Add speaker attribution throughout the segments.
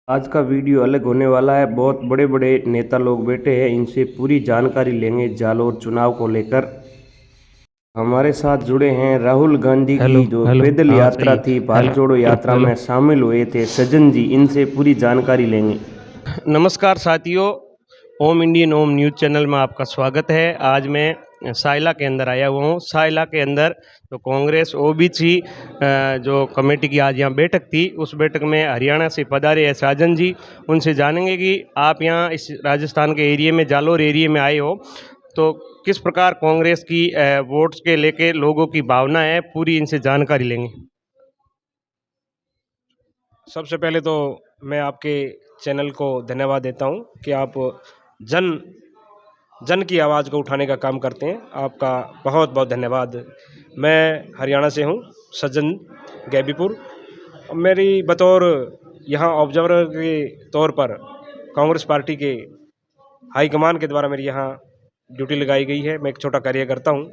Speaker 1: आज का वीडियो अलग होने वाला है। बहुत बड़े बड़े नेता लोग बैठे हैं, इनसे पूरी जानकारी लेंगे जालोर चुनाव को लेकर। हमारे साथ जुड़े हैं राहुल गांधी की
Speaker 2: हेलो
Speaker 1: जो
Speaker 2: हेलो।
Speaker 1: पैदल
Speaker 2: हाँ
Speaker 1: यात्रा
Speaker 2: सही।
Speaker 1: थी, भारत
Speaker 2: हेलो
Speaker 1: जोड़ो यात्रा
Speaker 2: हेलो।
Speaker 1: में शामिल हुए थे सज्जन जी, इनसे पूरी जानकारी लेंगे। नमस्कार साथियों, ओम इंडियन ओम न्यूज़ चैनल में आपका स्वागत है। आज मैं साइला के अंदर आया हुआ हूँ। साइला के अंदर तो कांग्रेस ओबीसी जो कमेटी की आज यहाँ बैठक थी, उस बैठक में हरियाणा से पधारे हैं साजन जी। उनसे जानेंगे कि आप यहाँ इस राजस्थान के एरिया में, जालोर एरिया में आए हो, तो किस प्रकार कांग्रेस की वोट्स के लेके लोगों की भावना है, पूरी इनसे जानकारी लेंगे।
Speaker 3: सबसे पहले तो मैं आपके चैनल को धन्यवाद देता हूं कि आप जन जन की आवाज़ को उठाने का काम करते हैं। आपका बहुत बहुत धन्यवाद। मैं हरियाणा से हूं, सज्जन गैबीपुर। मेरी बतौर यहाँ ऑब्जर्वर के तौर पर कांग्रेस पार्टी के हाईकमान के द्वारा मेरी यहाँ ड्यूटी लगाई गई है। मैं एक छोटा कार्यकर्ता हूँ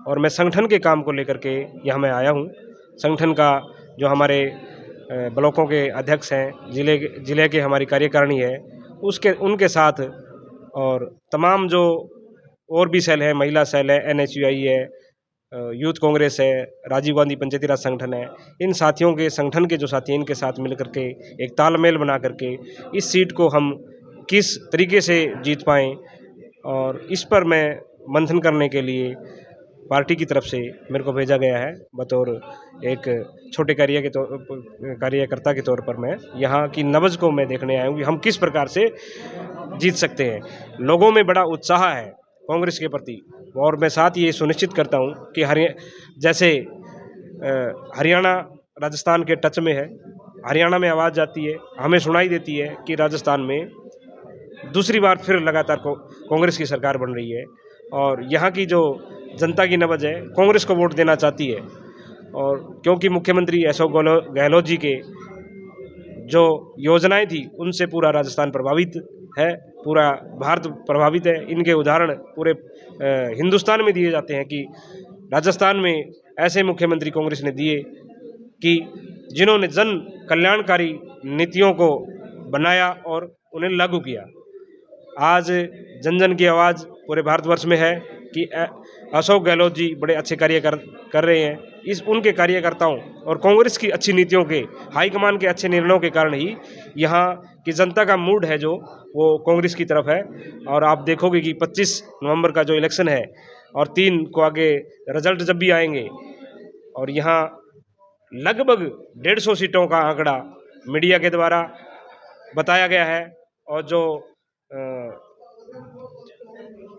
Speaker 3: और मैं संगठन के काम को लेकर के यहाँ मैं आया हूँ। संगठन का जो हमारे ब्लॉकों के अध्यक्ष हैं, ज़िले के हमारी कार्यकारिणी है, उसके उनके साथ, और तमाम जो और भी सेल है, महिला सेल है, NSUI है, यूथ कांग्रेस है, राजीव गांधी पंचायती राज संगठन है, इन साथियों के, संगठन के जो साथी हैं, इनके साथ मिल करके एक तालमेल बना करके इस सीट को हम किस तरीके से जीत पाएँ, और इस पर मैं मंथन करने के लिए पार्टी की तरफ से मेरे को भेजा गया है। बतौर एक छोटे कार्यकर्ता के तौर पर मैं यहाँ की नब्ज़ को मैं देखने आया हूँ कि हम किस प्रकार से जीत सकते हैं। लोगों में बड़ा उत्साह है कांग्रेस के प्रति, और मैं साथ ये सुनिश्चित करता हूँ कि जैसे हरियाणा राजस्थान के टच में है, हरियाणा में आवाज़ जाती है, हमें सुनाई देती है कि राजस्थान में दूसरी बार फिर लगातार कांग्रेस की सरकार बन रही है, और यहाँ की जो जनता की नब्ज़ है कांग्रेस को वोट देना चाहती है। और क्योंकि मुख्यमंत्री अशोक गहलोत जी के जो योजनाएं थी उनसे पूरा राजस्थान प्रभावित है, पूरा भारत प्रभावित है। इनके उदाहरण पूरे हिंदुस्तान में दिए जाते हैं कि राजस्थान में ऐसे मुख्यमंत्री कांग्रेस ने दिए कि जिन्होंने जन कल्याणकारी नीतियों को बनाया और उन्हें लागू किया। आज जन जन की आवाज़ पूरे भारतवर्ष में है कि अशोक गहलोत जी बड़े अच्छे कार्य कर रहे हैं। इस उनके कार्यकर्ताओं और कांग्रेस की अच्छी नीतियों के, हाईकमान के अच्छे निर्णयों के कारण ही यहाँ की जनता का मूड है जो वो कांग्रेस की तरफ है। और आप देखोगे कि 25 नवंबर का जो इलेक्शन है और 3 को आगे रिजल्ट जब भी आएंगे, और यहाँ लगभग 150 सीटों का आंकड़ा मीडिया के द्वारा बताया गया है, और जो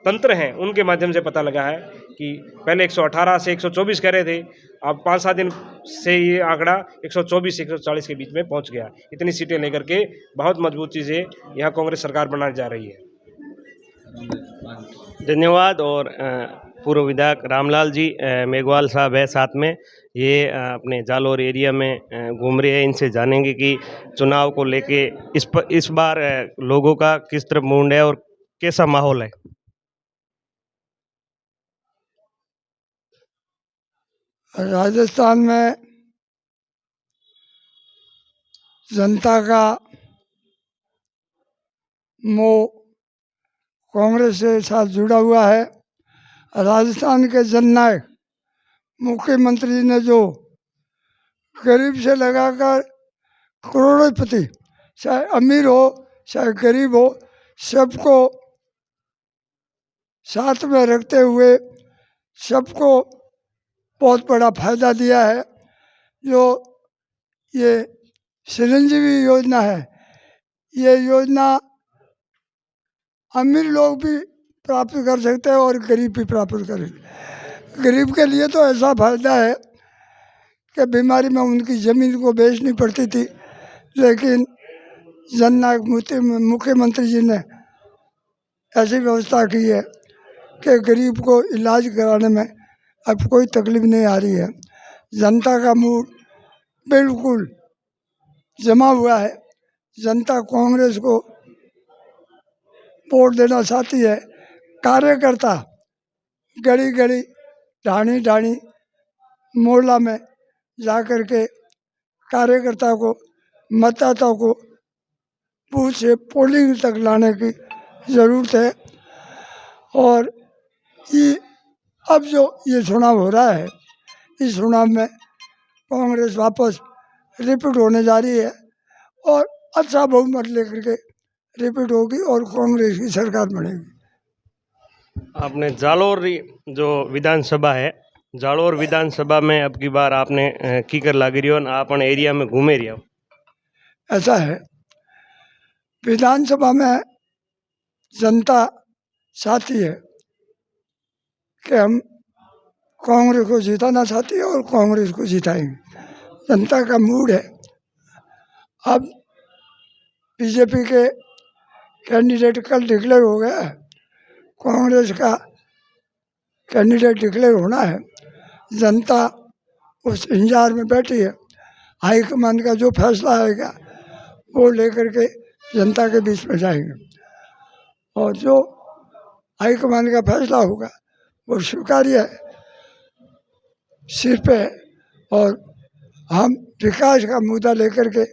Speaker 3: तंत्र हैं उनके माध्यम से पता लगा है कि पहले 118 से 124 कह रहे थे, अब 5-7 दिन से ये आंकड़ा 124 से 140 के बीच में पहुंच गया। इतनी सीटें लेकर के बहुत मजबूत चीज़ें यहाँ कांग्रेस सरकार बनाने जा रही है।
Speaker 1: धन्यवाद। और पूर्व विधायक रामलाल जी मेघवाल साहब है साथ में, ये अपने जालोर एरिया में घूम रहे हैं। इनसे जानेंगे कि चुनाव को लेके इस बार लोगों का किस तरह मूड है और कैसा माहौल है।
Speaker 4: राजस्थान में जनता का मोह कांग्रेस के साथ जुड़ा हुआ है। राजस्थान के जननायक मुख्यमंत्री ने जो गरीब से लगाकर करोड़पति, चाहे अमीर हो चाहे गरीब हो, सबको साथ में रखते हुए सबको बहुत बड़ा फायदा दिया है। जो ये चिरंजीवी योजना है, ये योजना अमीर लोग भी प्राप्त कर सकते हैं और गरीब भी प्राप्त कर सकते हैं। गरीब के लिए तो ऐसा फायदा है कि बीमारी में उनकी ज़मीन को बेचनी पड़ती थी, लेकिन जननायक मुख्यमंत्री जी ने ऐसी व्यवस्था की है कि गरीब को इलाज कराने में अब कोई तकलीफ नहीं आ रही है। जनता का मूड बिल्कुल जमा हुआ है। जनता कांग्रेस को वोट देना चाहती है। कार्यकर्ता गली गली, ढाणी ढाणी, मोहल्ला में जा कर के कार्यकर्ता को, मतदाताओं को बूथ से पोलिंग तक लाने की ज़रूरत है। और ये अब जो ये चुनाव हो रहा है, इस चुनाव में कांग्रेस वापस रिपीट होने जा रही है और अच्छा बहुमत लेकर के रिपीट होगी और कांग्रेस की सरकार बनेगी।
Speaker 1: आपने जालोर जो विधानसभा है, जालोर विधानसभा में अब की बार आपने कीकर लागी रही हो और आपन एरिया में घूमे रही हो।
Speaker 4: ऐसा है, विधानसभा में जनता चाहती है कि हम कांग्रेस को जिताना चाहती है और कांग्रेस को जिताएंगे। जनता का मूड है। अब बीजेपी के कैंडिडेट कल डिक्लेयर हो गया है, कांग्रेस का कैंडिडेट डिक्लेयर होना है। जनता उस इंतजार में बैठी है। हाईकमान का जो फैसला आएगा वो लेकर के जनता के बीच में जाएंगे और जो हाईकमान का फैसला होगा वो स्वीकार्य है, सिर पे है। और हम विकास का मुद्दा लेकर के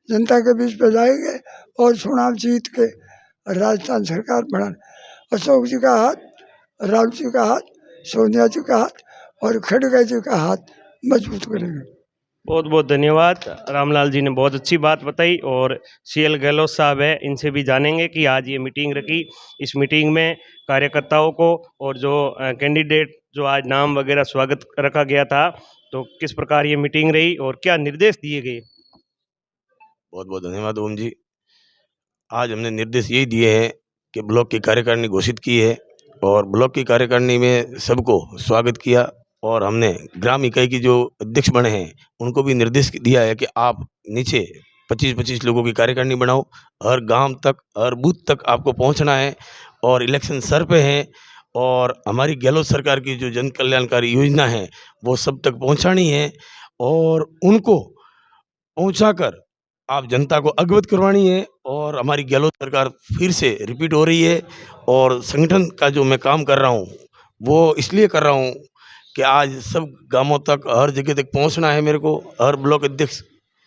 Speaker 4: जनता के बीच में जाएंगे और चुनाव जीत के राजस्थान सरकार बनाने अशोक जी का हाथ, राहुल जी का हाथ, सोनिया जी का हाथ और खड़गे जी का हाथ मजबूत करेंगे।
Speaker 1: बहुत बहुत धन्यवाद। रामलाल जी ने बहुत अच्छी बात बताई और CL गहलोत साहब है, इनसे भी जानेंगे कि आज ये मीटिंग रखी, इस मीटिंग में कार्यकर्ताओं को और जो कैंडिडेट जो आज नाम वगैरह स्वागत रखा गया था, तो किस प्रकार ये मीटिंग रही और क्या निर्देश दिए गए।
Speaker 2: बहुत बहुत धन्यवाद ओम जी। आज हमने निर्देश यही दिए हैं कि ब्लॉक की कार्यकारिणी घोषित की है और ब्लॉक की कार्यकारिणी में सबको स्वागत किया और हमने ग्राम इकाई की जो अध्यक्ष बने हैं उनको भी निर्देश दिया है कि आप नीचे 25-25 लोगों की कार्यकारिणी बनाओ, हर गांव तक, हर बूथ तक आपको पहुंचना है और इलेक्शन सर पे हैं और हमारी गहलोत सरकार की जो जन कल्याणकारी योजना है वो सब तक पहुंचानी है और उनको पहुंचाकर आप जनता को अवगत करवानी है। और हमारी गहलोत सरकार फिर से रिपीट हो रही है और संगठन का जो मैं काम कर रहा हूँ वो इसलिए कर रहा हूँ कि आज सब गांवों तक, हर जगह तक पहुंचना है मेरे को। हर ब्लॉक अध्यक्ष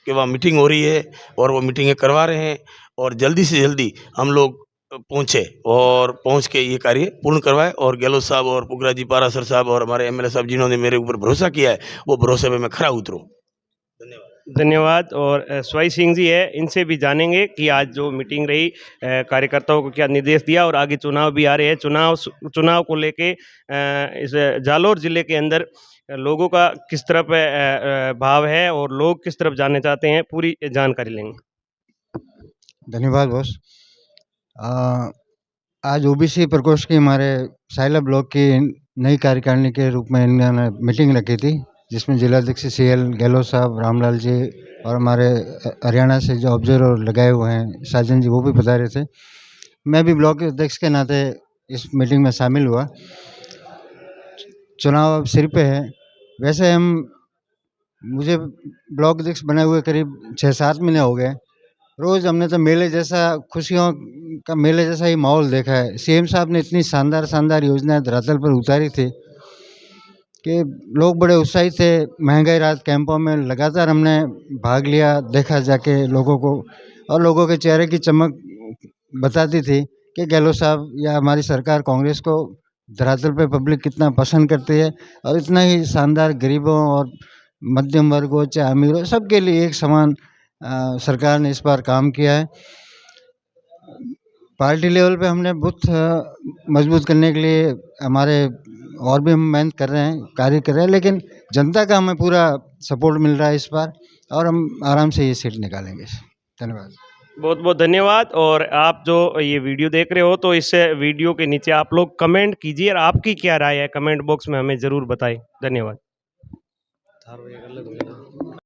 Speaker 2: के वहाँ मीटिंग हो रही है और वो मीटिंगें करवा रहे हैं और जल्दी से जल्दी हम लोग पहुँचे और पहुँच के ये कार्य पूर्ण करवाए। और गहलोत साहब और पुगरा जी पारासर साहब और हमारे MLA साहब जिन्होंने मेरे ऊपर भरोसा किया है वो भरोसे में मैं खरा उतरूँ। धन्यवाद।
Speaker 1: धन्यवाद। और स्वाई सिंह जी है, इनसे भी जानेंगे कि आज जो मीटिंग रही, कार्यकर्ताओं को क्या निर्देश दिया और आगे चुनाव भी आ रहे हैं, चुनाव को लेके इस जालोर जिले के अंदर लोगों का किस तरफ भाव है और लोग किस तरफ जाने चाहते हैं, पूरी जानकारी लेंगे।
Speaker 5: धन्यवाद बॉस। आज OBC प्रकोष्ठ की हमारे साइला ब्लॉक की नई कार्यकारिणी के रूप में इन्होंने मीटिंग रखी थी जिसमें जिलाध्यक्ष CL गहलोत साहब, रामलाल जी और हमारे हरियाणा से जो ऑब्जर्वर लगाए हुए हैं साजन जी वो भी पधारे थे। मैं भी ब्लॉक अध्यक्ष के नाते इस मीटिंग में शामिल हुआ। चुनाव अब सिर पे है। वैसे मुझे ब्लॉक अध्यक्ष बने हुए करीब 6-7 महीने हो गए। रोज़ हमने तो मेले जैसा, खुशियों का मेले जैसा ही माहौल देखा है। CM साहब ने इतनी शानदार योजनाएं धरातल पर उतारी थी कि लोग बड़े उत्साहित थे। महंगाई राहत कैंपों में लगातार हमने भाग लिया, देखा जाके लोगों को, और लोगों के चेहरे की चमक बताती थी कि गहलोत साहब या हमारी सरकार कांग्रेस को धरातल पे पब्लिक कितना पसंद करती है। और इतना ही शानदार गरीबों और मध्यम वर्ग हो चाहे अमीर हो, सबके लिए एक समान सरकार ने इस बार काम किया है। पार्टी लेवल पे हमने बूथ मजबूत करने के लिए हमारे और भी हम मेहनत कर रहे हैं, कार्य कर रहे हैं, लेकिन जनता का हमें पूरा सपोर्ट मिल रहा है इस बार और हम आराम से ये सीट निकालेंगे। धन्यवाद।
Speaker 1: बहुत बहुत धन्यवाद। और आप जो ये वीडियो देख रहे हो तो इस वीडियो के नीचे आप लोग कमेंट कीजिए और आपकी क्या राय है कमेंट बॉक्स में हमें ज़रूर बताएं। धन्यवाद।